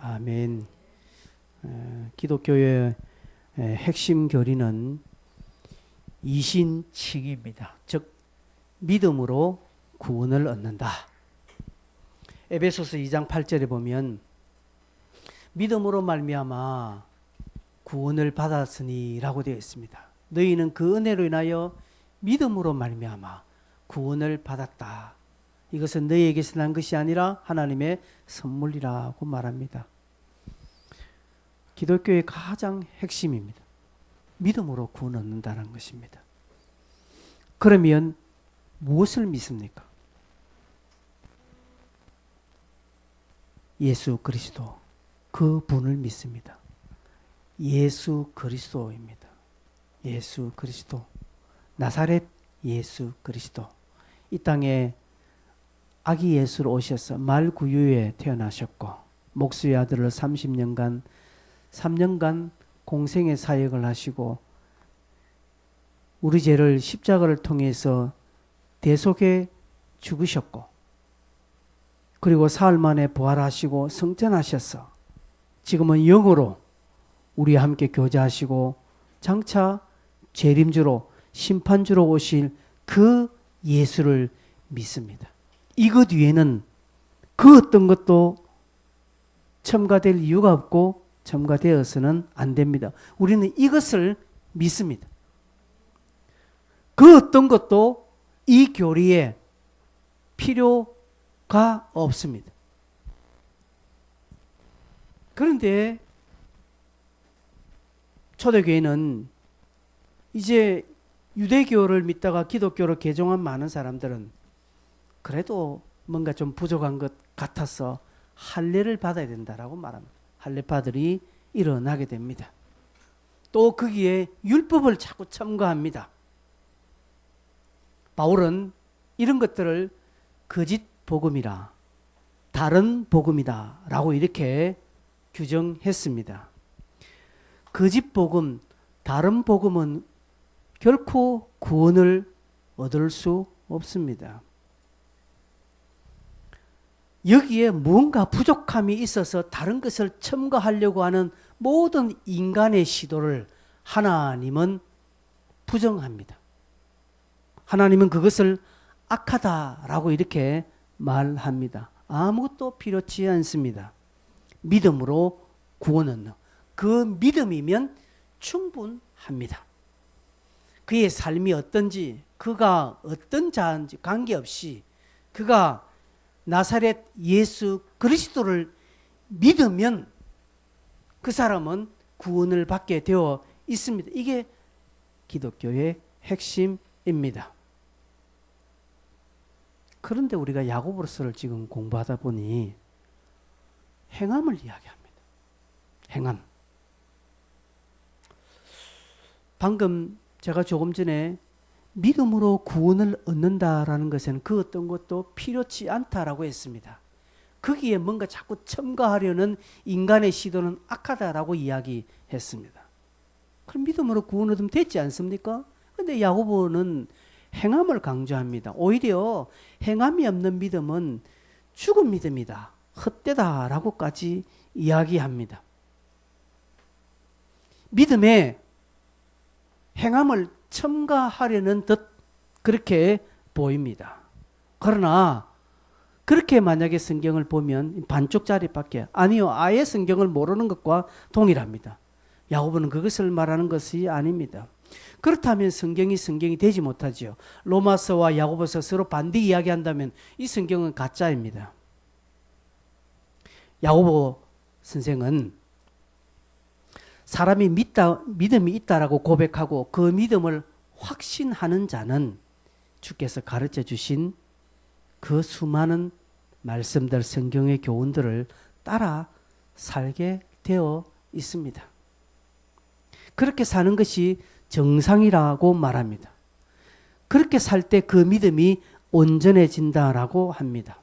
아멘. 기독교의 핵심 교리는 이신칭입니다. 즉 믿음으로 구원을 얻는다. 에베소서 2장 8절에 보면 믿음으로 말미암아 구원을 받았으니라고 되어 있습니다. 너희는 그 은혜로 인하여 믿음으로 말미암아 구원을 받았다. 이것은 너희에게서 난 것이 아니라 하나님의 선물이라고 말합니다. 기독교의 가장 핵심입니다. 믿음으로 구원 얻는다는 것입니다. 그러면 무엇을 믿습니까? 예수 그리스도, 그 분을 믿습니다. 예수 그리스도입니다. 예수 그리스도, 나사렛 예수 그리스도. 이 땅에 아기 예수로 오셔서 말구유에 태어나셨고 목수의 아들로 3년간 공생의 사역을 하시고 우리 죄를 십자가를 통해서 대속해 죽으셨고 그리고 사흘 만에 부활하시고 승천하셔서 지금은 영으로 우리와 함께 교제하시고 장차 재림주로 심판주로 오실 그 예수를 믿습니다. 이것 위에는 그 어떤 것도 첨가될 이유가 없고 첨가되어서는 안 됩니다. 우리는 이것을 믿습니다. 그 어떤 것도 이 교리에 필요가 없습니다. 그런데 초대교회는 이제 유대교를 믿다가 기독교로 개종한 많은 사람들은 그래도 뭔가 좀 부족한 것 같아서 할례를 받아야 된다라고 말합니다. 할례파들이 일어나게 됩니다. 또 거기에 율법을 자꾸 첨가합니다. 바울은 이런 것들을 거짓 복음이라, 다른 복음이다 라고 이렇게 규정했습니다. 거짓 복음, 다른 복음은 결코 구원을 얻을 수 없습니다. 여기에 뭔가 부족함이 있어서 다른 것을 첨가하려고 하는 모든 인간의 시도를 하나님은 부정합니다. 하나님은 그것을 악하다라고 이렇게 말합니다. 아무것도 필요치 않습니다. 믿음으로 구원 얻는 그 믿음이면 충분합니다. 그의 삶이 어떤지, 그가 어떤 자인지 관계없이 그가 나사렛 예수 그리스도를 믿으면 그 사람은 구원을 받게 되어 있습니다. 이게 기독교의 핵심입니다. 그런데 우리가 야고보서를 지금 공부하다 보니 행함을 이야기합니다. 행함. 방금 제가 조금 전에 믿음으로 구원을 얻는다라는 것은 그 어떤 것도 필요치 않다라고 했습니다. 거기에 뭔가 자꾸 첨가하려는 인간의 시도는 악하다라고 이야기했습니다. 그럼 믿음으로 구원 얻으면 됐지 않습니까? 그런데 야고보는 행함을 강조합니다. 오히려 행함이 없는 믿음은 죽은 믿음이다, 헛되다라고까지 이야기합니다. 믿음에 행함을 첨가하려는 듯 그렇게 보입니다. 그러나 그렇게 만약에 성경을 보면 반쪽짜리밖에 아니요, 아예 성경을 모르는 것과 동일합니다. 야고보는 그것을 말하는 것이 아닙니다. 그렇다면 성경이 되지 못하지요. 로마서와 야고보서 서로 반대 이야기한다면 이 성경은 가짜입니다. 야고보 선생은 사람이 믿음이 있다라고 고백하고 그 믿음을 확신하는 자는 주께서 가르쳐 주신 그 수많은 말씀들, 성경의 교훈들을 따라 살게 되어 있습니다. 그렇게 사는 것이 정상이라고 말합니다. 그렇게 살 때 그 믿음이 온전해진다라고 합니다.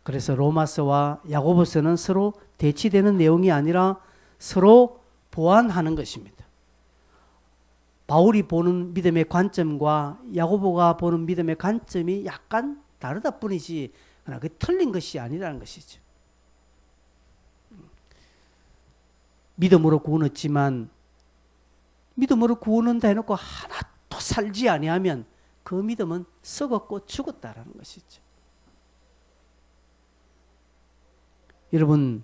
그래서 로마서와 야고보서는 서로 대치되는 내용이 아니라 서로 보완하는 것입니다. 바울이 보는 믿음의 관점과 야고보가 보는 믿음의 관점이 약간 다르다 뿐이지 그러나 그 틀린 것이 아니라는 것이죠. 믿음으로 구원 얻지만 믿음으로 구원 얻는다 해놓고 하나도 살지 아니하면 그 믿음은 썩었고 죽었다라는 것이죠. 여러분,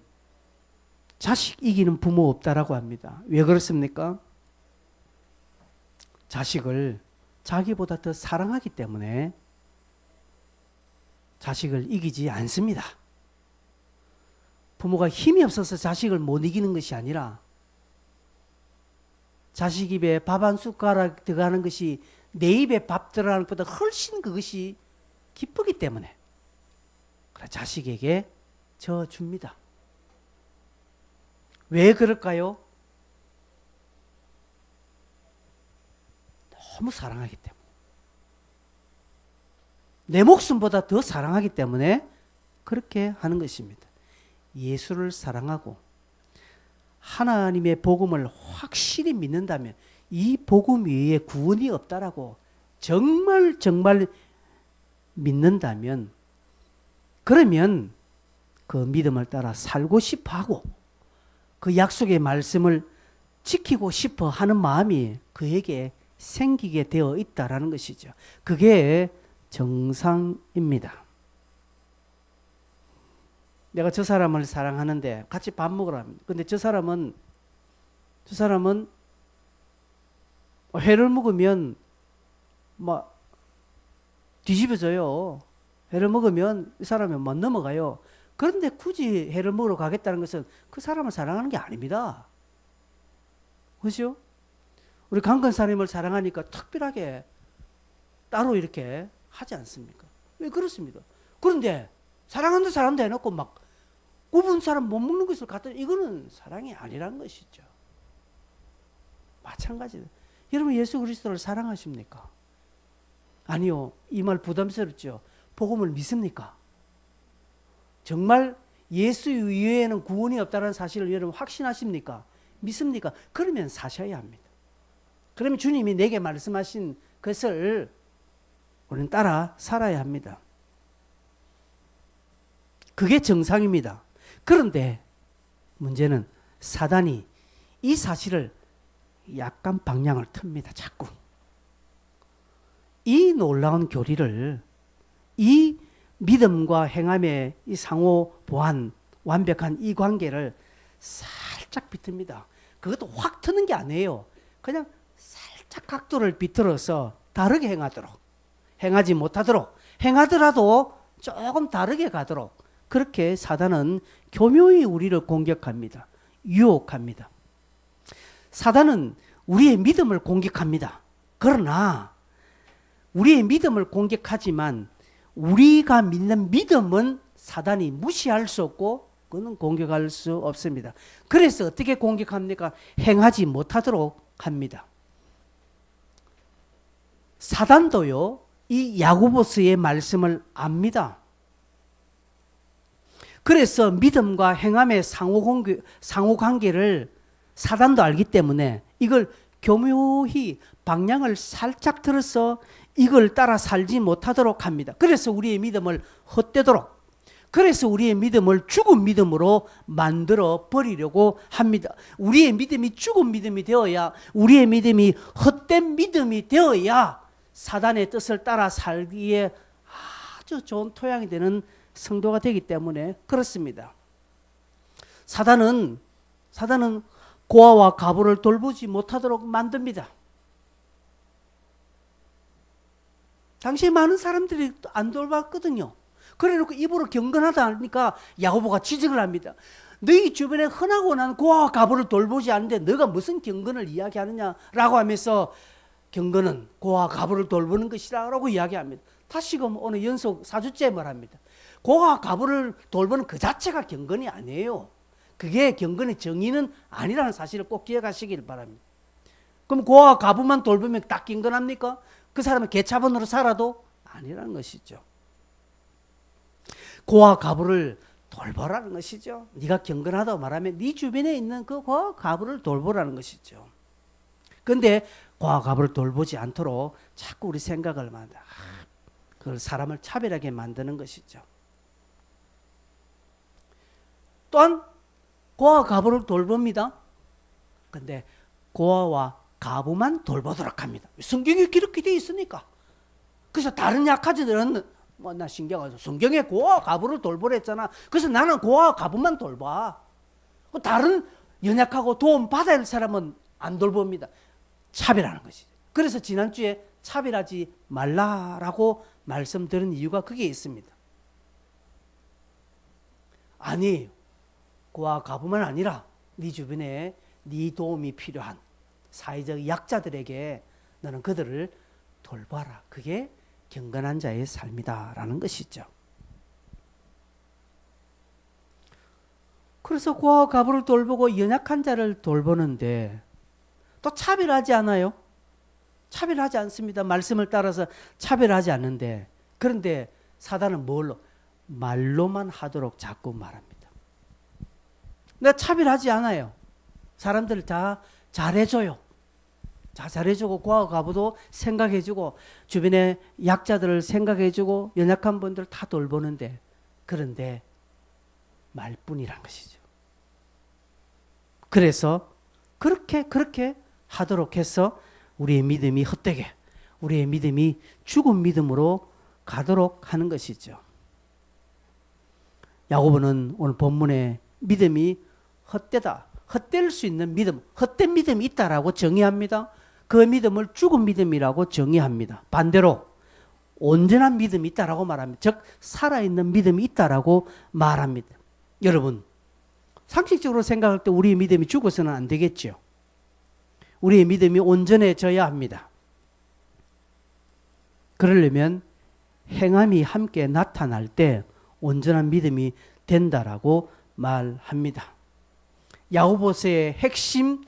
자식 이기는 부모 없다라고 합니다. 왜 그렇습니까? 자식을 자기보다 더 사랑하기 때문에 자식을 이기지 않습니다. 부모가 힘이 없어서 자식을 못 이기는 것이 아니라 자식 입에 밥 한 숟가락 들어가는 것이 내 입에 밥 들어가는 것보다 훨씬 그것이 기쁘기 때문에 자식에게 져줍니다. 왜 그럴까요? 너무 사랑하기 때문에. 내 목숨보다 더 사랑하기 때문에 그렇게 하는 것입니다. 예수를 사랑하고 하나님의 복음을 확실히 믿는다면 이 복음 외에 구원이 없다라고 정말 믿는다면 그러면 그 믿음을 따라 살고 싶어 하고 그 약속의 말씀을 지키고 싶어 하는 마음이 그에게 생기게 되어 있다라는 것이죠. 그게 정상입니다. 내가 저 사람을 사랑하는데 같이 밥 먹으라 합니다. 근데 저 사람은 회를 먹으면 막 뒤집어져요. 회를 먹으면 이 사람이 못 넘어가요. 그런데 굳이 회를 먹으러 가겠다는 것은 그 사람을 사랑하는 게 아닙니다. 그렇죠? 우리 강건사님을 사랑하니까 특별하게 따로 이렇게 하지 않습니까? 왜 그렇습니다. 그런데 사랑한다 해놓고 막 굽은 사람 못 먹는 것을 갖다 이거는 사랑이 아니라는 것이죠. 마찬가지로 여러분 예수 그리스도를 사랑하십니까? 아니요. 이 말 부담스럽죠. 복음을 믿습니까? 정말 예수 이외에는 구원이 없다는 사실을 여러분 확신하십니까? 믿습니까? 그러면 사셔야 합니다. 그러면 주님이 내게 말씀하신 것을 우리는 따라 살아야 합니다. 그게 정상입니다. 그런데 문제는 사단이 이 사실을 약간 방향을 틉니다. 자꾸. 이 놀라운 교리를 이 믿음과 행함의 이 상호 보완 완벽한 이 관계를 살짝 비틉니다. 그것도 확 트는 게 아니에요. 그냥 살짝 각도를 비틀어서 다르게 행하도록, 행하지 못하도록, 행하더라도 조금 다르게 가도록 그렇게 사단은 교묘히 우리를 공격합니다. 유혹합니다. 사단은 우리의 믿음을 공격합니다. 그러나 우리의 믿음을 공격하지만 우리가 믿는 믿음은 사단이 무시할 수 없고 그는 공격할 수 없습니다. 그래서 어떻게 공격합니까? 행하지 못하도록 합니다. 사단도요, 이 야고보서의 말씀을 압니다. 그래서 믿음과 행함의 상호관계를 사단도 알기 때문에 이걸 교묘히 방향을 살짝 틀어서 이걸 따라 살지 못하도록 합니다. 그래서 우리의 믿음을 헛되도록, 그래서 우리의 믿음을 죽은 믿음으로 만들어 버리려고 합니다. 우리의 믿음이 죽은 믿음이 되어야, 우리의 믿음이 헛된 믿음이 되어야 사단의 뜻을 따라 살기에 아주 좋은 토양이 되는 성도가 되기 때문에 그렇습니다. 사단은 고아와 과부를 돌보지 못하도록 만듭니다. 당시에 많은 사람들이 안 돌봤거든요. 그래놓고 입으로 경건하다 하니까 야고보가 지적을 합니다. 너희 주변에 흔하고 난 고아와 과부를 돌보지 않는데 너가 무슨 경건을 이야기하느냐라고 하면서 경건은 고아와 과부를 돌보는 것이라고 이야기합니다. 다시금 오늘 연속 4주째 말합니다. 고아와 과부를 돌보는 그 자체가 경건이 아니에요. 그게 경건의 정의는 아니라는 사실을 꼭 기억하시길 바랍니다. 그럼 고아와 과부만 돌보면 딱 경건합니까? 그 사람은 개차반으로 살아도 아니라는 것이죠. 고아와 과부를 돌보라는 것이죠. 네가 경건하다고 말하면 네 주변에 있는 그 고아와 과부를 돌보라는 것이죠. 그런데 고아와 과부를 돌보지 않도록 자꾸 우리 생각을 만든다. 그걸 사람을 차별하게 만드는 것이죠. 또한 고아와 과부를 돌봅니다. 근데 고아와 가부만 돌보도록 합니다. 성경에 그렇게 되어 있으니까. 그래서 다른 약하지들은 뭐 나 신경 안 써. 성경에 고아와 가부를 돌보랬잖아. 그래서 나는 고아와 가부만 돌봐. 다른 연약하고 도움 받아야 할 사람은 안 돌봅니다. 차별하는 것이죠. 그래서 지난주에 차별하지 말라라고 말씀드린 이유가 그게 있습니다. 아니, 고아 가부만 아니라 네 주변에 네 도움이 필요한 사회적 약자들에게 너는 그들을 돌봐라. 그게 경건한 자의 삶이다라는 것이죠. 그래서 고아와 가부를 돌보고 연약한 자를 돌보는데 또 차별하지 않아요? 차별하지 않습니다. 말씀을 따라서 차별하지 않는데, 그런데 사단은 뭘로? 말로만 하도록 자꾸 말합니다. 내가 차별하지 않아요. 사람들 다 잘해줘요. 다 잘해주고 고아와 가부도 생각해주고 주변의 약자들을 생각해주고 연약한 분들 다 돌보는데, 그런데 말뿐이란 것이죠. 그래서 그렇게 하도록 해서 우리의 믿음이 헛되게, 우리의 믿음이 죽은 믿음으로 가도록 하는 것이죠. 야고보는 오늘 본문에 믿음이 헛되다, 헛될 수 있는 믿음, 헛된 믿음이 있다라고 정의합니다. 그 믿음을 죽은 믿음이라고 정의합니다. 반대로 온전한 믿음이 있다라고 말합니다. 즉 살아있는 믿음이 있다라고 말합니다. 여러분, 상식적으로 생각할 때 우리의 믿음이 죽어서는 안 되겠죠. 우리의 믿음이 온전해져야 합니다. 그러려면 행함이 함께 나타날 때 온전한 믿음이 된다라고 말합니다. 야고보서의 핵심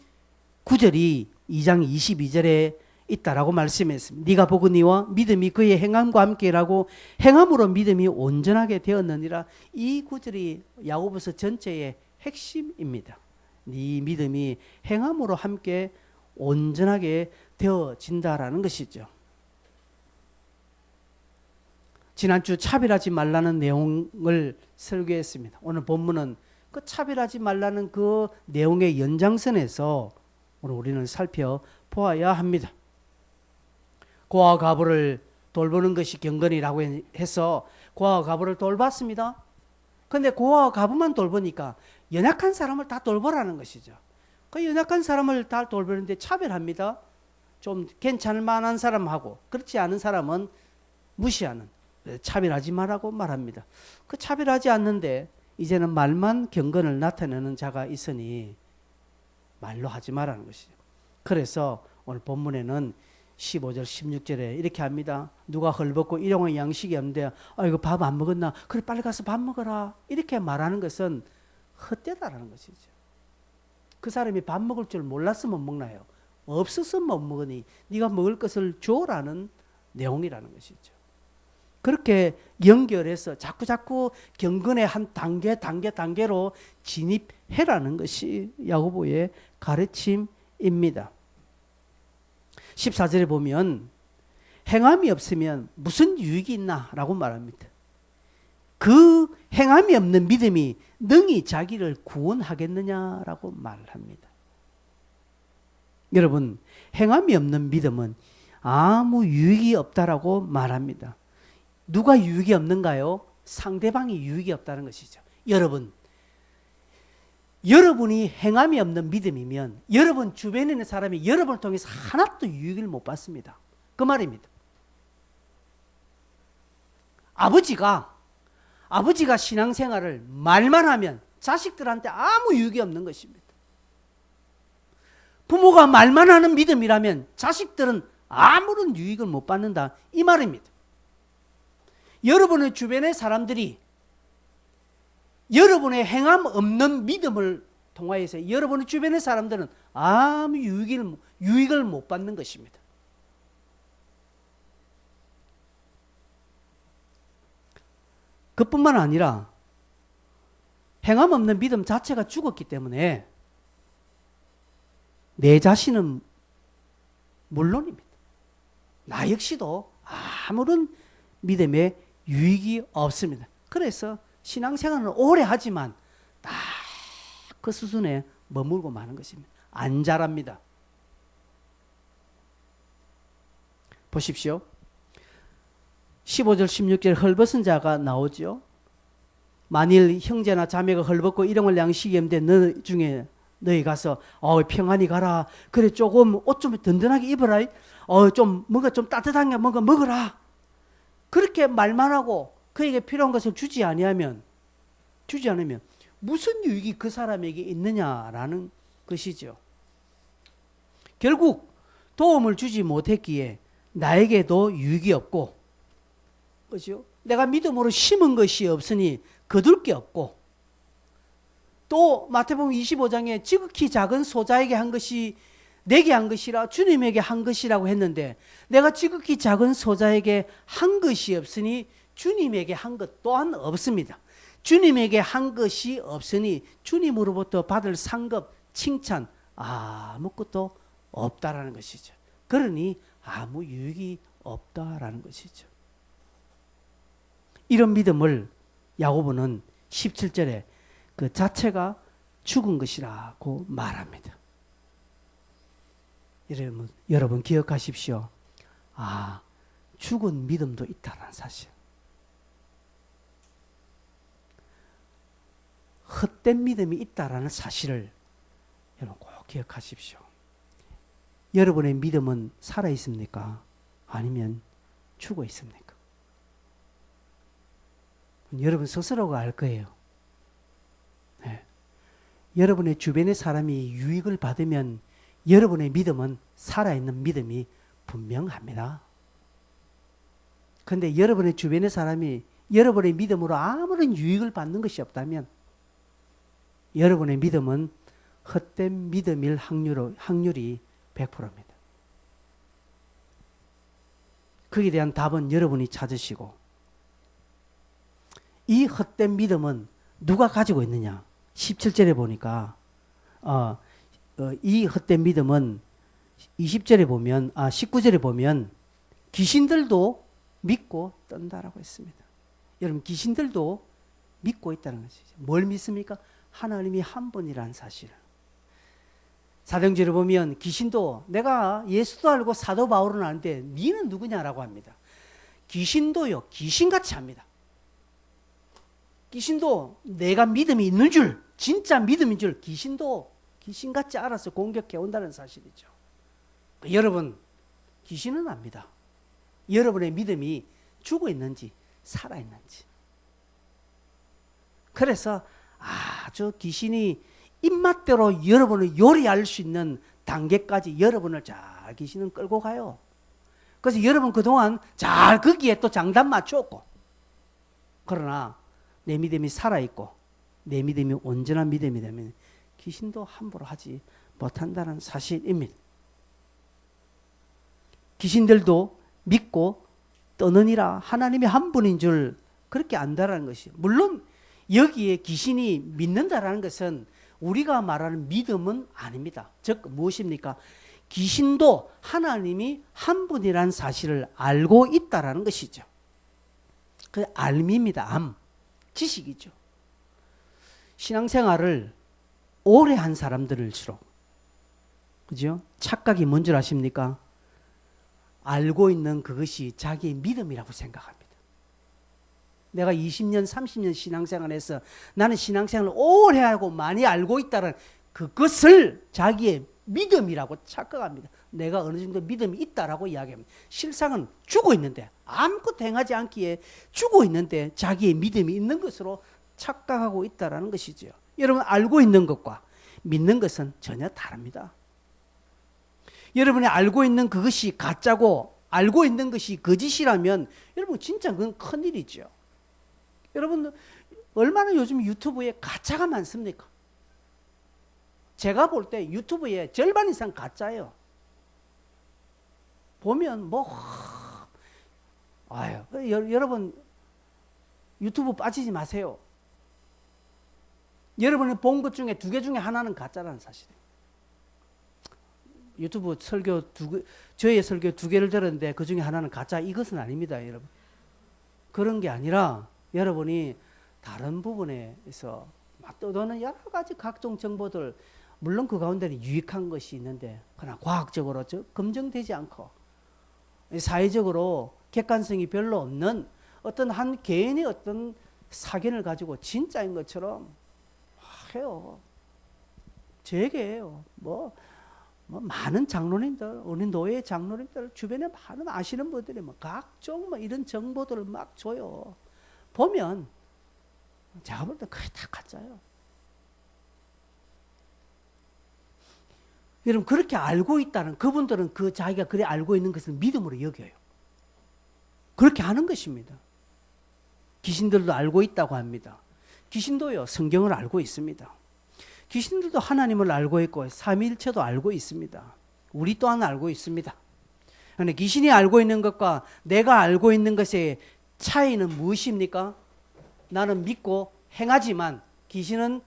구절이 2장 22절에 있다라고 말씀했습니다. 네가 보거니와 믿음이 그의 행함과 함께라고 행함으로 믿음이 온전하게 되었느니라. 이 구절이 야고보서 전체의 핵심입니다. 네 믿음이 행함으로 함께 온전하게 되어진다라는 것이죠. 지난주 차별하지 말라는 내용을 설교했습니다. 오늘 본문은 그 차별하지 말라는 그 내용의 연장선에서 오늘 우리는 살펴보아야 합니다. 고아와 가부를 돌보는 것이 경건이라고 해서 고아와 가부를 돌봤습니다. 그런데 고아와 가부만 돌보니까 연약한 사람을 다 돌보라는 것이죠. 그 연약한 사람을 다 돌보는데 차별합니다. 좀 괜찮을 만한 사람하고 그렇지 않은 사람은 무시하는, 차별하지 말라고 말합니다. 그 차별하지 않는데 이제는 말만 경건을 나타내는 자가 있으니 말로 하지 말라는 것이죠. 그래서 오늘 본문에는 15절 16절에 이렇게 합니다. 누가 헐벗고 일용할 양식이 없는데 이거 밥 안 먹었나? 그래 빨리 가서 밥 먹어라. 이렇게 말하는 것은 헛되다라는 것이죠. 그 사람이 밥 먹을 줄 몰랐으면 먹나요? 없어서 못 먹으니 네가 먹을 것을 줘라는 내용이라는 것이죠. 그렇게 연결해서 자꾸 경건의 한 단계로 진입해라는 것이 야고보의 가르침입니다. 14절에 보면 행함이 없으면 무슨 유익이 있나라고 말합니다. 그 행함이 없는 믿음이 능히 자기를 구원하겠느냐라고 말합니다. 여러분, 행함이 없는 믿음은 아무 유익이 없다라고 말합니다. 누가 유익이 없는가요? 상대방이 유익이 없다는 것이죠. 여러분이 행함이 없는 믿음이면 여러분 주변에 있는 사람이 여러분을 통해서 하나도 유익을 못 받습니다. 그 말입니다. 아버지가 신앙생활을 말만 하면 자식들한테 아무 유익이 없는 것입니다. 부모가 말만 하는 믿음이라면 자식들은 아무런 유익을 못 받는다, 이 말입니다. 여러분의 주변의 사람들이 여러분의 행함 없는 믿음을 통하여서 여러분의 주변의 사람들은 아무 유익을 못 받는 것입니다. 그뿐만 아니라 행함 없는 믿음 자체가 죽었기 때문에 내 자신은 물론입니다. 나 역시도 아무런 믿음에 유익이 없습니다. 그래서 신앙생활은 오래 하지만 딱 그 수준에 머물고 마는 것입니다. 안 자랍니다. 보십시오. 15절 16절 헐벗은 자가 나오죠. 만일 형제나 자매가 헐벗고 일용할 양식이 없는데 너 중에 너희 가서 평안히 가라. 그래 조금 옷 좀 든든하게 입어라. 좀 뭔가 좀 따뜻한 게 뭔가 먹어라. 그렇게 말만 하고 그에게 필요한 것을 주지 않으면 무슨 유익이 그 사람에게 있느냐라는 것이죠. 결국 도움을 주지 못했기에 나에게도 유익이 없고, 그죠? 내가 믿음으로 심은 것이 없으니 거둘 게 없고, 또 마태복음 25장에 지극히 작은 소자에게 한 것이 내게 한 것이라 주님에게 한 것이라고 했는데, 내가 지극히 작은 소자에게 한 것이 없으니 주님에게 한 것 또한 없습니다. 주님에게 한 것이 없으니 주님으로부터 받을 상급, 칭찬 아무것도 없다라는 것이죠. 그러니 아무 유익이 없다라는 것이죠. 이런 믿음을 야고보는 17절에 그 자체가 죽은 것이라고 말합니다. 여러분 기억하십시오. 죽은 믿음도 있다는 사실. 헛된 믿음이 있다는 사실을 여러분 꼭 기억하십시오. 여러분의 믿음은 살아 있습니까? 아니면 죽어 있습니까? 여러분 스스로가 알 거예요. 네. 여러분의 주변의 사람이 유익을 받으면 여러분의 믿음은 살아있는 믿음이 분명합니다. 그런데 여러분의 주변의 사람이 여러분의 믿음으로 아무런 유익을 받는 것이 없다면 여러분의 믿음은 헛된 믿음일 확률이 100%입니다. 거기에 대한 답은 여러분이 찾으시고, 이 헛된 믿음은 누가 가지고 있느냐? 17절에 보니까 이 헛된 믿음은 20절에 보면 19절에 보면 귀신들도 믿고 떤다라고 했습니다. 여러분 귀신들도 믿고 있다는 것이죠. 뭘 믿습니까? 하나님이 한 분이라는 사실을. 사도행전을 보면 귀신도 내가 예수도 알고 사도 바울은 아는데 니는 누구냐라고 합니다. 귀신도요 귀신같이 합니다. 귀신도 내가 믿음이 있는 줄, 진짜 믿음인 줄 귀신도 귀신같이 알아서 공격해 온다는 사실이죠. 여러분 귀신은 압니다. 여러분의 믿음이 죽어 있는지 살아 있는지. 그래서 아주 귀신이 입맛대로 여러분을 요리할 수 있는 단계까지 여러분을 잘 귀신은 끌고 가요. 그래서 여러분 그동안 잘 거기에 또 장단 맞췄고, 그러나 내 믿음이 살아있고 내 믿음이 온전한 믿음이 되면 귀신도 함부로 하지 못한다는 사실입니다. 귀신들도 믿고 떠느니라 하나님이 한 분인 줄 그렇게 안다라는 것이요. 물론 여기에 귀신이 믿는다라는 것은 우리가 말하는 믿음은 아닙니다. 즉 무엇입니까? 귀신도 하나님이 한 분이라는 사실을 알고 있다라는 것이죠. 그 알미입니다. 지식이죠. 신앙생활을 오래 한 사람들일수록, 그죠? 착각이 뭔 줄 아십니까? 알고 있는 그것이 자기의 믿음이라고 생각합니다. 내가 20년, 30년 신앙생활에서 나는 신앙생활을 오래 하고 많이 알고 있다는 그것을 자기의 믿음이라고 착각합니다. 내가 어느 정도 믿음이 있다라고 이야기합니다. 실상은 죽어 있는데, 아무것도 행하지 않기에 죽어 있는데 자기의 믿음이 있는 것으로 착각하고 있다는 것이죠. 여러분 알고 있는 것과 믿는 것은 전혀 다릅니다. 여러분이 알고 있는 그것이 가짜고 알고 있는 것이 거짓이라면 여러분 진짜 그건 큰일이죠. 여러분 얼마나 요즘 유튜브에 가짜가 많습니까? 제가 볼 때 유튜브에 절반 이상 가짜예요. 보면 여러분 유튜브 빠지지 마세요. 여러분이 본 것 중에 2개 중에 하나는 가짜라는 사실이에요. 유튜브 설교 저의 설교 2개를 들었는데 그 중에 하나는 가짜, 이것은 아닙니다, 여러분. 그런 게 아니라 여러분이 다른 부분에서 떠도는 여러 가지 각종 정보들, 물론 그 가운데는 유익한 것이 있는데 그러나 과학적으로 검증되지 않고 사회적으로 객관성이 별로 없는 어떤 한 개인의 어떤 사견을 가지고 진짜인 것처럼 해요. 제 얘기예요. 뭐 많은 장로님들, 우리 노예 장로님들 주변에 많은 아시는 분들이 각종 이런 정보들을 막 줘요. 보면 제가 볼 때 거의 다 가짜예요. 여러분 그렇게 알고 있다는 그분들은 그 자기가 그래 알고 있는 것을 믿음으로 여겨요. 그렇게 하는 것입니다. 귀신들도 알고 있다고 합니다. 귀신도요 성경을 알고 있습니다. 귀신들도 하나님을 알고 있고 삼위일체도 알고 있습니다. 우리 또한 알고 있습니다. 그런데 귀신이 알고 있는 것과 내가 알고 있는 것의 차이는 무엇입니까? 나는 믿고 행하지만 귀신은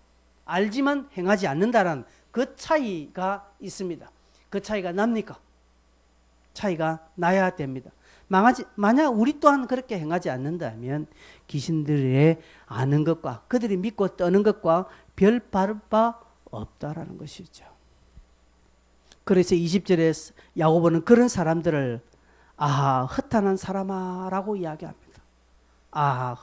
알지만 행하지 않는다라는 그 차이가 있습니다. 그 차이가 납니까? 차이가 나야 됩니다. 만약 우리 또한 그렇게 행하지 않는다면 귀신들의 아는 것과 그들이 믿고 떠는 것과 별 다를 바 없다라는 것이죠. 그래서 20절에 야고보는 그런 사람들을 허탄한 사람아 라고 이야기합니다.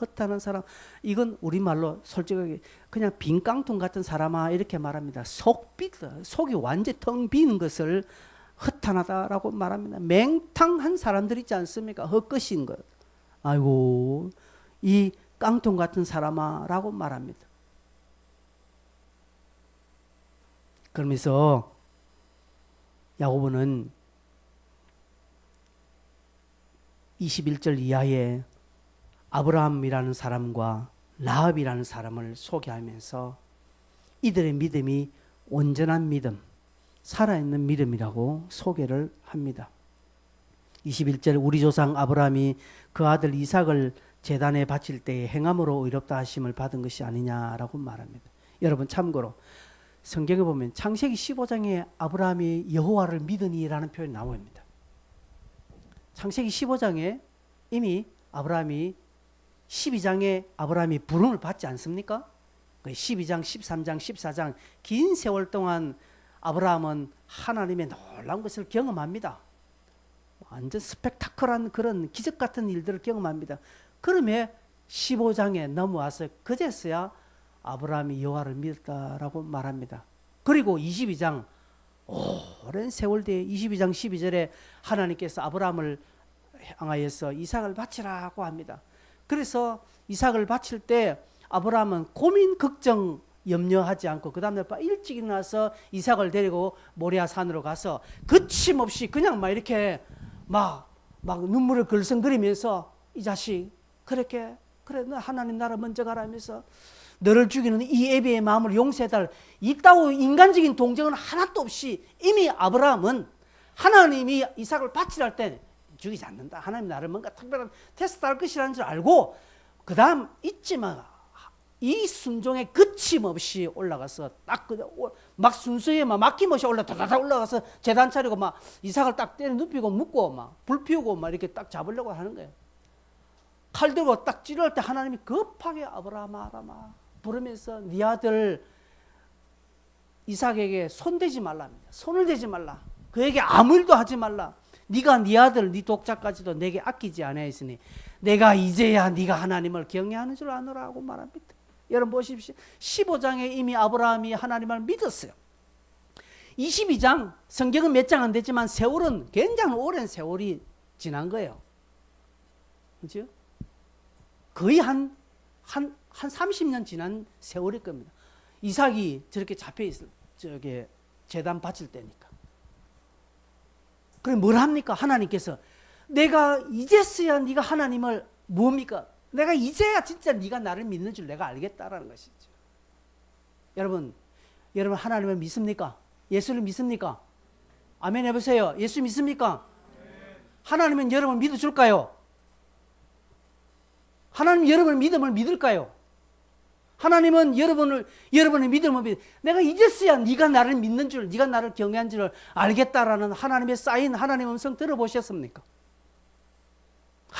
허탄한 사람, 이건 우리말로 솔직하게 그냥 빈 깡통 같은 사람아 이렇게 말합니다. 속이 완전히 텅 비는 것을 허탄하다라고 말합니다. 맹탕한 사람들 있지 않습니까? 헛것인 것. 아이고 이 깡통 같은 사람아 라고 말합니다. 그러면서 야고보는 21절 이하에 아브라함이라는 사람과 라합이라는 사람을 소개하면서 이들의 믿음이 온전한 믿음, 살아있는 믿음이라고 소개를 합니다. 21절 우리 조상 아브라함이 그 아들 이삭을 제단에 바칠 때에 행함으로 의롭다 하심을 받은 것이 아니냐라고 말합니다. 여러분 참고로 성경에 보면 창세기 15장에 아브라함이 여호와를 믿으니라는 표현이 나옵니다. 창세기 15장에 이미 아브라함이 12장에 아브라함이 부름을 받지 않습니까? 12장, 13장, 14장 긴 세월 동안 아브라함은 하나님의 놀라운 것을 경험합니다. 완전 스펙타클한 그런 기적 같은 일들을 경험합니다. 그러면 15장에 넘어와서 그제서야 아브라함이 여호와를 믿었다라고 말합니다. 그리고 22장 오랜 세월 뒤에 22장 12절에 하나님께서 아브라함을 향하여서 이삭을 바치라고 합니다. 그래서 이삭을 바칠 때 아브라함은 고민 걱정 염려하지 않고 그 다음날 일찍 일어나서 이삭을 데리고 모리아 산으로 가서 거침없이 그냥 막 이렇게 막 눈물을 글썽거리면서 이 자식 그래 너 하나님 나라 먼저 가라면서 너를 죽이는 이 애비의 마음을 용서해달 이따위 인간적인 동정은 하나도 없이 이미 아브라함은 하나님이 이삭을 바치랄 때 죽이지 않는다. 하나님 나를 뭔가 특별한 테스트 할 것이라는 줄 알고 그 다음 잊지 마. 이 순종에 거침없이 올라가서 막 순수히 막힘없이 올라가서 제단 차리고 막 이삭을 딱 때려 눕히고 묶고 막 불 피우고 막 이렇게 딱 잡으려고 하는 거예요. 칼 들고 딱 찌를 때 하나님이 급하게 아브라함아 부르면서 네 아들 이삭에게 손대지 말랍니다. 손을 대지 말라. 그에게 아무 일도 하지 말라. 네가 네 아들 네 독자까지도 내게 아끼지 아니하였으니 내가 이제야 네가 하나님을 경외하는 줄 아노라고 말합니다. 여러분 보십시오. 15장에 이미 아브라함이 하나님을 믿었어요. 22장 성경은 몇 장 안 됐지만 세월은 굉장히 오랜 세월이 지난 거예요. 그렇죠? 거의 한 30년 지난 세월일 겁니다. 이삭이 저렇게 잡혀 있을 저게 제단 바칠 때니까. 그럼 뭘 합니까? 하나님께서 내가 이제서야 네가 하나님을 뭡니까? 내가 이제야 진짜 네가 나를 믿는 줄 내가 알겠다라는 것이죠. 여러분 하나님을 믿습니까? 예수를 믿습니까? 아멘 해보세요. 예수 믿습니까? 하나님은 여러분을 믿어줄까요? 하나님 여러분의 믿음을 믿을까요? 하나님은 여러분의 믿음을 믿. 내가 이제서야 네가 나를 믿는 줄, 네가 나를 경외한 줄을 알겠다라는 하나님의 사인, 하나님의 음성 들어보셨습니까?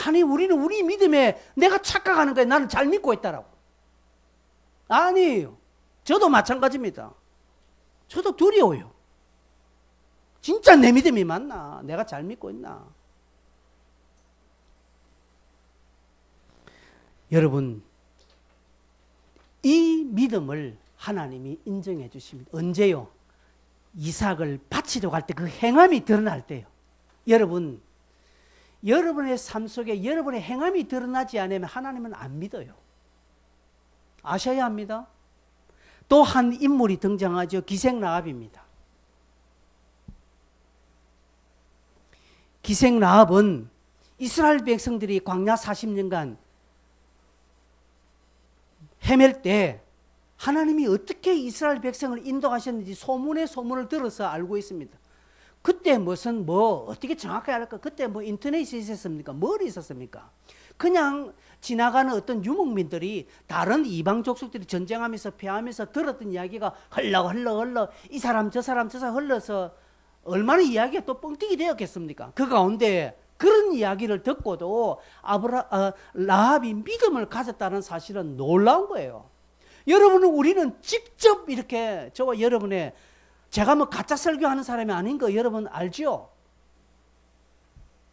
아니 우리는 우리 믿음에 내가 착각하는 거예요. 나는 잘 믿고 있다라고. 아니에요. 저도 마찬가지입니다. 저도 두려워요. 진짜 내 믿음이 맞나? 내가 잘 믿고 있나? 여러분, 이 믿음을 하나님이 인정해 주십니다. 언제요? 이삭을 바치러 갈 때 그 행함이 드러날 때요. 여러분, 여러분의 삶 속에 여러분의 행함이 드러나지 않으면 하나님은 안 믿어요. 아셔야 합니다. 또 한 인물이 등장하죠. 기생라합입니다. 기생라합은 이스라엘 백성들이 광야 40년간 헤맬 때 하나님이 어떻게 이스라엘 백성을 인도하셨는지 소문에 소문을 들어서 알고 있습니다. 그때 어떻게 정확하게 알까? 그때 인터넷이 있었습니까? 뭘 있었습니까? 그냥 지나가는 어떤 유목민들이 다른 이방 족속들이 전쟁하면서 패하면서 들었던 이야기가 흘러 이 사람 저 사람 흘러서 얼마나 이야기가 또 뻥튀기 되었겠습니까? 그 가운데 그런 이야기를 듣고도 라합이 믿음을 가졌다는 사실은 놀라운 거예요. 우리는 직접 이렇게 저와 여러분의 제가 가짜 설교하는 사람이 아닌 거 여러분 알죠?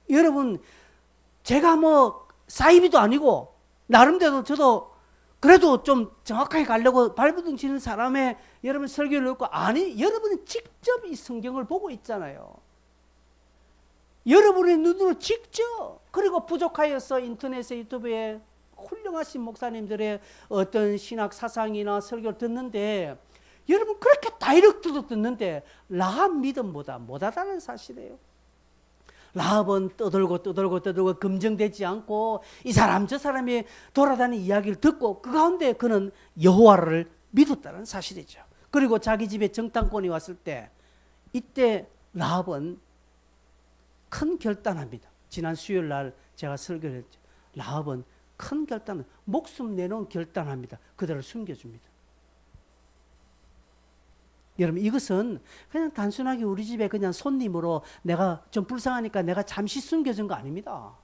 여러분 제가 사이비도 아니고 나름대로 저도 그래도 좀 정확하게 가려고 발버둥 치는 사람의 여러분 설교를 듣고 여러분은 직접 이 성경을 보고 있잖아요. 여러분의 눈으로 직접 그리고 부족하여서 인터넷에 유튜브에 훌륭하신 목사님들의 어떤 신학 사상이나 설교를 듣는데 여러분 그렇게 다이렉트로 듣는데 라합 믿음보다 못하다는 사실이에요. 라합은 떠들고 검증되지 않고 이 사람 저 사람이 돌아다니는 이야기를 듣고 그 가운데 그는 여호와를 믿었다는 사실이죠. 그리고 자기 집에 정탐꾼이 왔을 때 이때 라합은 큰 결단합니다. 지난 수요일 날 제가 설교를 했죠. 라합은 큰 결단, 목숨 내놓은 결단합니다. 그들을 숨겨줍니다. 여러분 이것은 그냥 단순하게 우리 집에 그냥 손님으로 내가 좀 불쌍하니까 내가 잠시 숨겨준 거 아닙니다.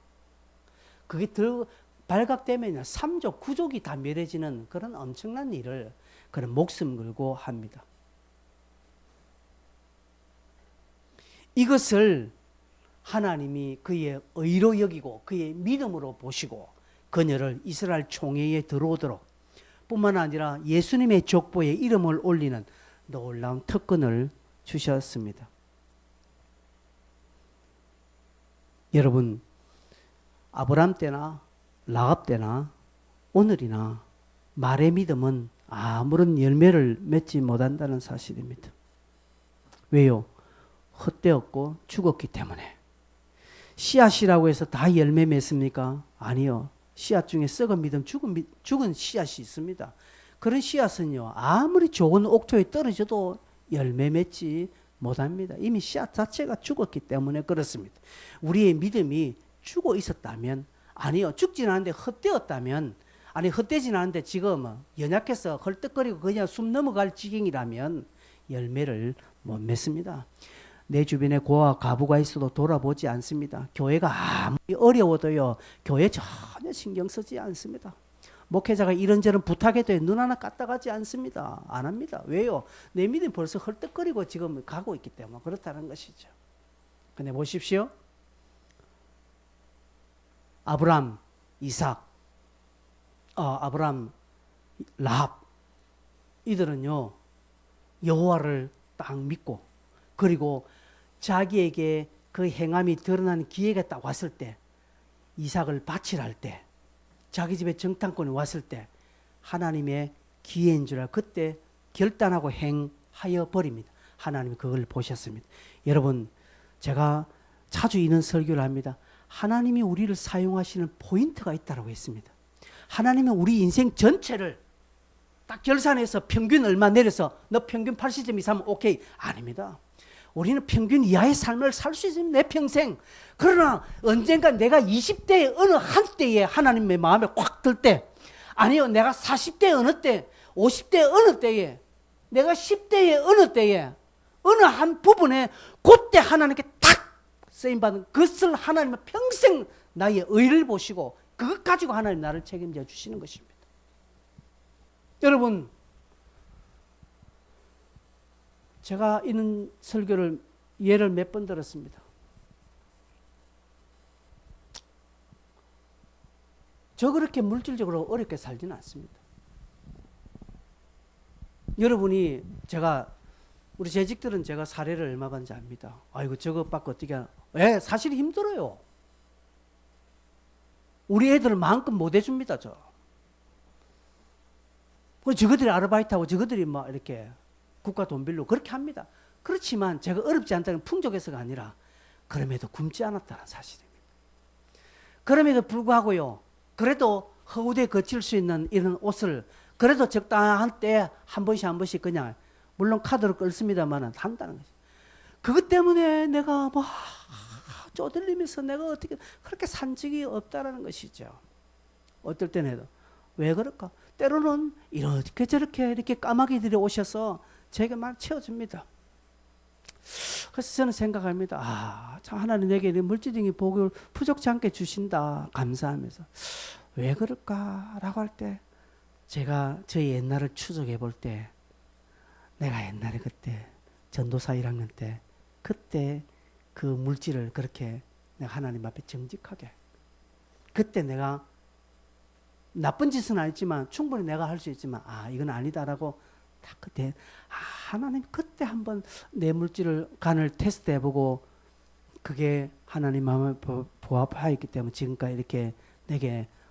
그게 더 발각되면 3족, 9족이 다 멸해지는 그런 엄청난 일을 그런 목숨 걸고 합니다. 이것을 하나님이 그의 의로 여기고 그의 믿음으로 보시고 그녀를 이스라엘 총회에 들어오도록 뿐만 아니라 예수님의 족보에 이름을 올리는 놀라운 특권을 주셨습니다. 여러분 아브람 때나 라합 때나 오늘이나 말의 믿음은 아무런 열매를 맺지 못한다는 사실입니다. 왜요? 헛되었고 죽었기 때문에. 씨앗이라고 해서 다 열매 맺습니까? 아니요. 씨앗 중에 썩은 믿음, 죽은 씨앗이 있습니다. 그런 씨앗은요, 아무리 좋은 옥토에 떨어져도 열매 맺지 못합니다. 이미 씨앗 자체가 죽었기 때문에 그렇습니다. 우리의 믿음이 죽어 있었다면, 아니요, 죽지는 않은데 헛되었다면, 헛되지는 않은데 지금 연약해서 헐떡거리고 그냥 숨 넘어갈 지경이라면 열매를 못 맺습니다. 내 주변에 고아 가부가 있어도 돌아보지 않습니다. 교회가 아무리 어려워도요, 교회 전혀 신경 쓰지 않습니다. 목회자가 이런저런 부탁해도 눈 하나 까딱하지 않습니다. 안 합니다. 왜요? 내 믿음이 벌써 헐떡거리고 지금 가고 있기 때문에 그렇다는 것이죠. 근데 보십시오. 아브람, 이삭, 아브람, 라합 이들은요 여호와를 딱 믿고 그리고 자기에게 그 행함이 드러나는 기회가 딱 왔을 때 이삭을 바치라 할 때 자기 집에 정탐꾼이 왔을 때 하나님의 기회인 줄 알고 그때 결단하고 행하여 버립니다. 하나님이 그걸 보셨습니다. 여러분 제가 자주 이런 설교를 합니다. 하나님이 우리를 사용하시는 포인트가 있다고 했습니다. 하나님은 우리 인생 전체를 딱 결산해서 평균 얼마 내려서 너 평균 80점 이상은 오케이. 아닙니다. 우리는 평균 이하의 삶을 살 수 있습니다. 내 평생. 그러나 언젠가 내가 20대의 어느 한때에 하나님의 마음에 확 들 때 아니요 내가 40대 어느 때 50대 어느 때에 내가 10대의 어느 때에 어느 한 부분에 그때 하나님께 탁 쓰임받은 그것을 하나님은 평생 나의 의를 보시고 그것 가지고 하나님 나를 책임져 주시는 것입니다. 여러분 제가 이런 설교를 예를 몇 번 들었습니다. 저 그렇게 물질적으로 어렵게 살지는 않습니다. 여러분이 우리 재직들은 제가 사례를 얼마 받는지 압니다. 아이고 저거 받고 어떻게 하나. 예, 사실 힘들어요. 우리 애들은 마음껏 못 해줍니다. 저것들이 아르바이트하고 저것들이 막 이렇게 국가 돈 빌려 그렇게 합니다. 그렇지만 제가 어렵지 않다는 풍족해서가 아니라 그럼에도 굶지 않았다는 사실입니다. 그럼에도 불구하고요. 그래도 허우대에 거칠 수 있는 이런 옷을 그래도 적당한 때 한 번씩 그냥 물론 카드로 끌습니다만 한다는 거죠. 그것 때문에 내가 막 쪼들리면서 내가 어떻게 그렇게 산 적이 없다라는 것이죠. 어떨 때는 왜 그럴까? 때로는 이렇게 저렇게 이렇게 까마귀들이 오셔서 제게 막 채워줍니다. 그래서 저는 생각합니다. 참 하나님 내게 물질적인 복을 부족치 않게 주신다 감사하면서 왜 그럴까라고 할 때 제가 저희 옛날을 추적해 볼 때 내가 옛날에 그때 전도사 1학년 때 그때 그 물질을 그렇게 내가 하나님 앞에 정직하게 그때 내가 나쁜 짓은 아니지만 충분히 내가 할 수 있지만 이건 아니다라고 딱 그때 하나님 그때 한번 내 물질을 간을 테스트해보고 그게 하나님 마음에 부합하였기 때문에 지금까지 이렇게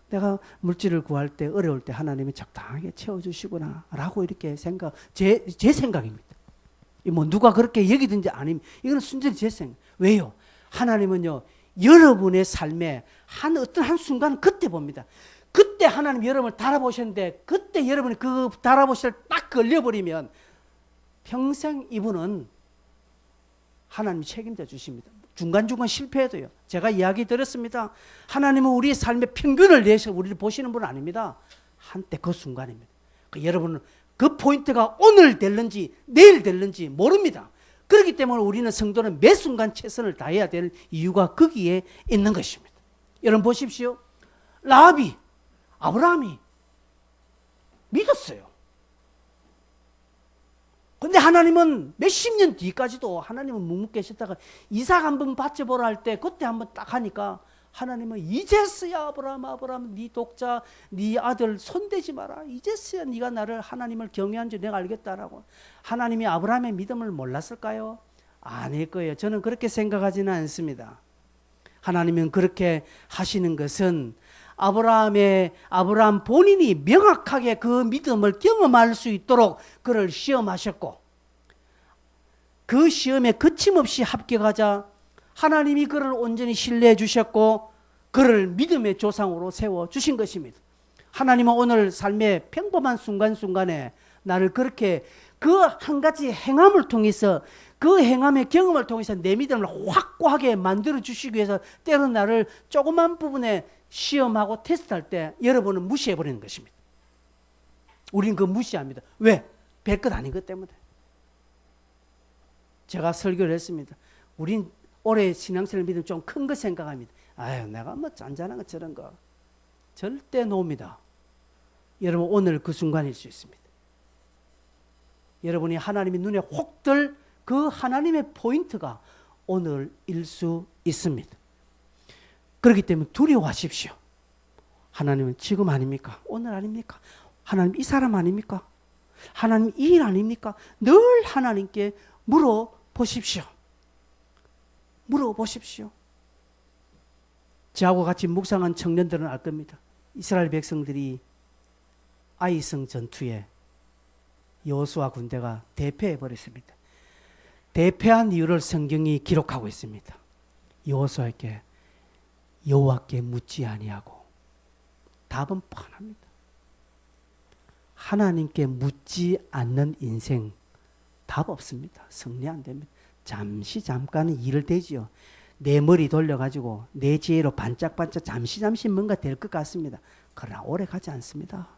내가 물질을 구할 때 어려울 때 하나님이 적당하게 채워주시구나 라고 이렇게 제 생각입니다. 뭐 누가 그렇게 여기든지 아닙니다. 이거는 순전히 제 생각. 왜요? 하나님은요 여러분의 삶에 어떤 한 순간 그때 봅니다. 그때 하나님 여러분을 달아보셨는데 그때 여러분이 그 달아보실 딱 걸려버리면 평생 이분은 하나님이 책임져 주십니다. 중간중간 실패해도요. 제가 이야기 드렸습니다. 하나님은 우리의 삶의 평균을 내서 우리를 보시는 분은 아닙니다. 한때 그 순간입니다. 여러분은 그 포인트가 오늘 될는지 내일 될는지 모릅니다. 그렇기 때문에 우리는 성도는 매 순간 최선을 다해야 되는 이유가 거기에 있는 것입니다. 여러분 보십시오. 라합이 아브라함이 믿었어요. 근데 하나님은 몇십 년 뒤까지도 하나님은 묵묵 계셨다가 이삭 한번 바쳐보라 할 때 그때 한번 딱 하니까 하나님은 이제서야 아브라함 네 독자 네 아들 손대지 마라. 이제서야 네가 나를 하나님을 경외한 줄 내가 알겠다라고. 하나님이 아브라함의 믿음을 몰랐을까요? 아닐 거예요. 저는 그렇게 생각하지는 않습니다. 하나님은 그렇게 하시는 것은 아브라함 본인이 명확하게 그 믿음을 경험할 수 있도록 그를 시험하셨고 그 시험에 거침없이 합격하자 하나님이 그를 온전히 신뢰해 주셨고 그를 믿음의 조상으로 세워주신 것입니다. 하나님은 오늘 삶의 평범한 순간순간에 나를 그렇게 그 한 가지 행함을 통해서 그 행함의 경험을 통해서 내 믿음을 확고하게 만들어 주시기 위해서 때로는 나를 조그만 부분에 시험하고 테스트할 때 여러분은 무시해버리는 것입니다. 우리는 그거 무시합니다. 왜? 별것 아닌 것 때문에. 제가 설교를 했습니다. 우린 올해 신앙생활 믿음 좀 큰 거 생각합니다. 내가 뭐 잔잔한 거 저런 거. 절대 노입니다. 여러분 오늘 그 순간일 수 있습니다. 여러분이 하나님의 눈에 혹 들 그 하나님의 포인트가 오늘일 수 있습니다. 그렇기 때문에 두려워하십시오. 하나님은 지금 아닙니까? 오늘 아닙니까? 하나님 이 사람 아닙니까? 하나님 이 일 아닙니까? 늘 하나님께 물어보십시오. 물어보십시오. 저하고 같이 묵상한 청년들은 알 겁니다. 이스라엘 백성들이 아이성 전투에 여호수아 군대가 대패해 버렸습니다. 대패한 이유를 성경이 기록하고 있습니다. 여호수아에게 여호와께 묻지 아니하고 답은 뻔합니다. 하나님께 묻지 않는 인생 답 없습니다. 승리 안 됩니다. 잠깐은 일을 되지요. 내 머리 돌려가지고 내 지혜로 반짝반짝 잠시 뭔가 될 것 같습니다. 그러나 오래 가지 않습니다.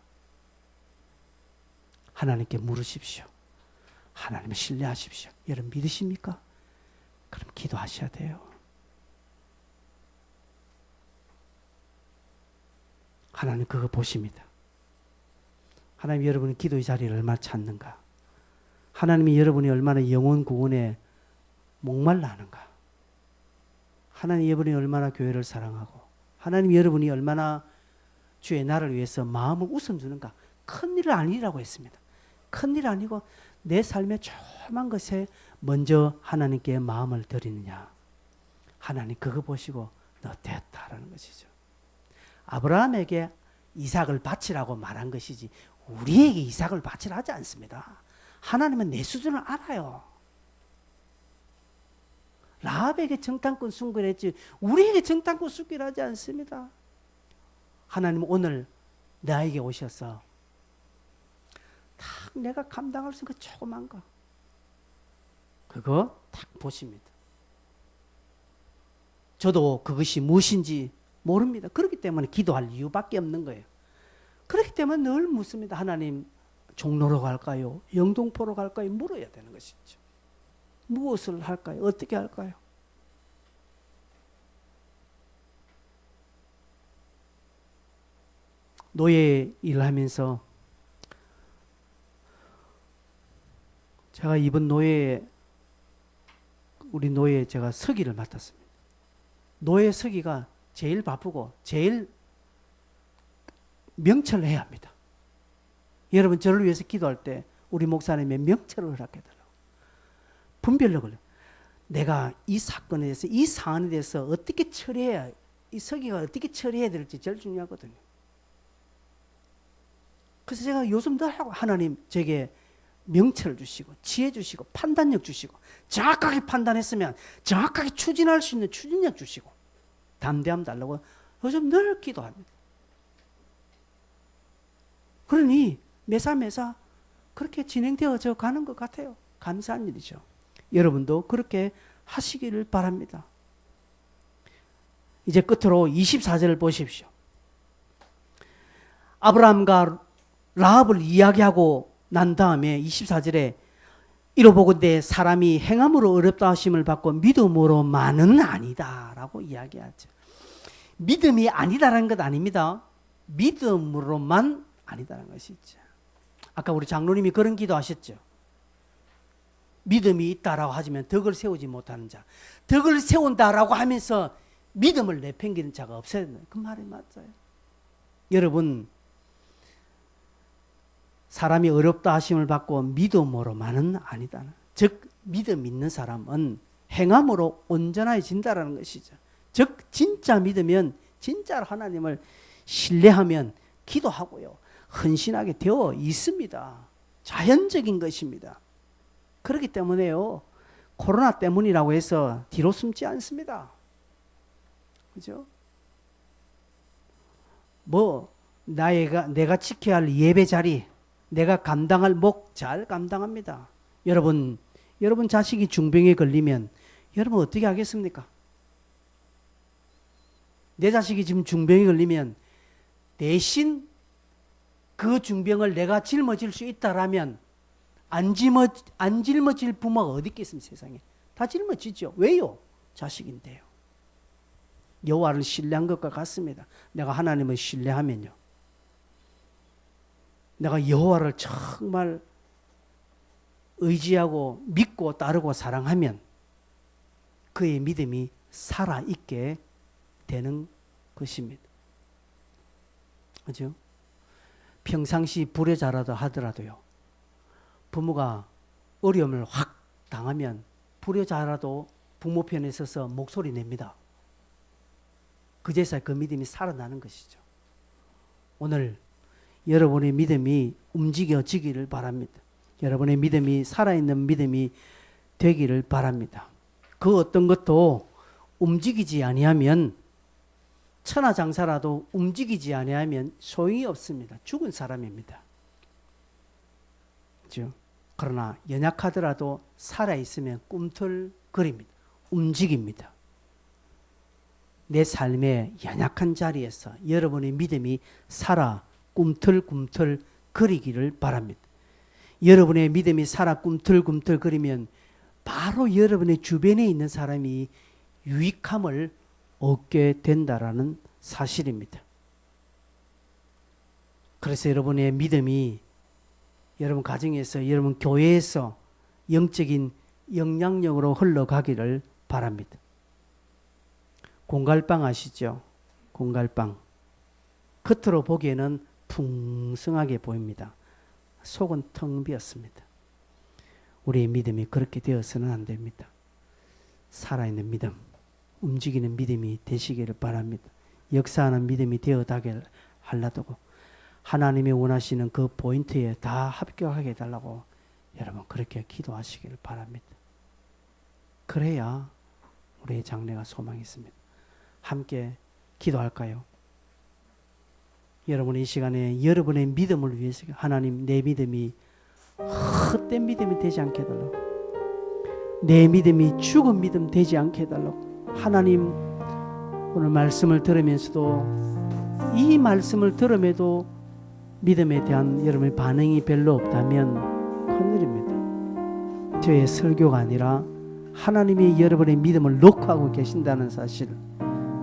하나님께 물으십시오. 하나님을 신뢰하십시오. 여러분 믿으십니까? 그럼 기도하셔야 돼요. 하나님 그거 보십니다. 하나님 여러분의 기도의 자리를 얼마나 찾는가. 하나님이 여러분이 얼마나 영혼 구원에 목말라 하는가. 하나님 여러분이 얼마나 교회를 사랑하고 하나님 여러분이 얼마나 주의 나라를 위해서 마음을 우선 주는가. 큰일 아니라고 했습니다. 큰일 아니고 내 삶의 조그만 것에 먼저 하나님께 마음을 드리느냐. 하나님 그거 보시고 너 됐다라는 것이죠. 아브라함에게 이삭을 바치라고 말한 것이지 우리에게 이삭을 바치라 하지 않습니다. 하나님은 내 수준을 알아요. 라합에게 정탐꾼 순결했지 우리에게 정탐꾼 순결하지 않습니다. 하나님은 오늘 나에게 오셔서 딱 내가 감당할 수 있는 그 조그만 거 그거 딱 보십니다. 저도 그것이 무엇인지 모릅니다. 그렇기 때문에 기도할 이유밖에 없는 거예요. 그렇기 때문에 늘 묻습니다. 하나님 종로로 갈까요? 영동포로 갈까요? 물어야 되는 것이죠. 무엇을 할까요? 어떻게 할까요? 노예 일을 하면서 제가 이번 우리 노예 제가 서기를 맡았습니다. 노예 서기가 제일 바쁘고 제일 명철을 해야 합니다. 여러분 저를 위해서 기도할 때 우리 목사님의 명철을 허락해달라고. 분별력을. 내가 이 사건에 대해서 이 사안에 대해서 어떻게 처리해야 이 서기가 어떻게 처리해야 될지 제일 중요하거든요. 그래서 제가 요즘 늘 하고 하나님 제게 명철을 주시고 지혜 주시고 판단력 주시고 정확하게 판단했으면 정확하게 추진할 수 있는 추진력 주시고 담대함 달라고 요즘 늘 기도합니다. 그러니 매사 그렇게 진행되어져 가는 것 같아요. 감사한 일이죠. 여러분도 그렇게 하시기를 바랍니다. 이제 끝으로 24절을 보십시오. 아브라함과 라합을 이야기하고 난 다음에 24절에 이로보건대 사람이 행함으로 어렵다 하심을 받고 믿음으로만은 아니다라고 이야기하죠. 믿음이 아니다라는 것 아닙니다. 믿음으로만 아니다라는 것이죠. 아까 우리 장로님이 그런 기도하셨죠. 믿음이 있다라고 하지만 덕을 세우지 못하는 자. 덕을 세운다라고 하면서 믿음을 내팽기는 자가 없어야 된다. 그 말이 맞아요. 여러분 사람이 어렵다 하심을 받고 믿음으로만은 아니다. 즉 믿음 있는 사람은 행함으로 온전해진다라는 것이죠. 즉 진짜 믿으면 진짜 하나님을 신뢰하면 기도하고요. 헌신하게 되어 있습니다. 자연적인 것입니다. 그렇기 때문에요. 코로나 때문이라고 해서 뒤로 숨지 않습니다. 그죠? 내가 지켜야 할 예배 자리, 내가 감당할 목 잘 감당합니다. 여러분 자식이 중병에 걸리면 여러분 어떻게 하겠습니까? 내 자식이 지금 중병에 걸리면 대신 그 중병을 내가 짊어질 수 있다라면 안 짊어질 부모가 어디 있겠습니까? 세상에. 다 짊어지죠. 왜요? 자식인데요. 여호와를 신뢰한 것과 같습니다. 내가 하나님을 신뢰하면요. 내가 여호와를 정말 의지하고 믿고 따르고 사랑하면 그의 믿음이 살아있게 되는 것입니다. 그죠? 평상시 불효자라도 하더라도요. 부모가 어려움을 확 당하면 불효자라도 부모 편에 서서 목소리 냅니다. 그제서야 그 믿음이 살아나는 것이죠. 오늘 여러분의 믿음이 움직여지기를 바랍니다. 여러분의 믿음이 살아있는 믿음이 되기를 바랍니다. 그 어떤 것도 움직이지 아니하면 천하장사라도 움직이지 아니하면 소용이 없습니다. 죽은 사람입니다. 그렇죠? 그러나 연약하더라도 살아있으면 꿈틀거립니다. 움직입니다. 내 삶의 연약한 자리에서 여러분의 믿음이 살아 꿈틀꿈틀 거리기를 바랍니다. 여러분의 믿음이 살아 꿈틀꿈틀 거리면 바로 여러분의 주변에 있는 사람이 유익함을 얻게 된다라는 사실입니다. 그래서 여러분의 믿음이 여러분 가정에서, 여러분 교회에서 영적인 영향력으로 흘러가기를 바랍니다. 공갈빵 아시죠? 공갈빵. 겉으로 보기에는 풍성하게 보입니다. 속은 텅 비었습니다. 우리의 믿음이 그렇게 되어서는 안 됩니다. 살아있는 믿음, 움직이는 믿음이 되시기를 바랍니다. 역사하는 믿음이 되어가게 하려고 하나님이 원하시는 그 포인트에 다 합격하게 해달라고 여러분 그렇게 기도하시기를 바랍니다. 그래야 우리의 장래가 소망이 있습니다. 함께 기도할까요? 여러분 이 시간에 여러분의 믿음을 위해서 하나님 내 믿음이 헛된 믿음이 되지 않게 해달라고, 내 믿음이 죽은 믿음 되지 않게 해달라고, 하나님 오늘 말씀을 들으면서도 이 말씀을 들음에도 믿음에 대한 여러분의 반응이 별로 없다면 큰일입니다. 저의 설교가 아니라 하나님이 여러분의 믿음을 녹화하고 계신다는 사실을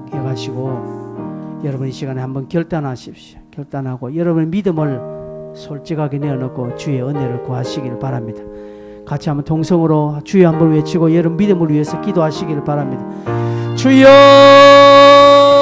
기억하시고 여러분 이 시간에 한번 결단하십시오. 결단하고 여러분의 믿음을 솔직하게 내어놓고 주의 은혜를 구하시길 바랍니다. 같이 한번 동성으로 주여 한번 외치고 여러분 믿음을 위해서 기도하시길 바랍니다. 주여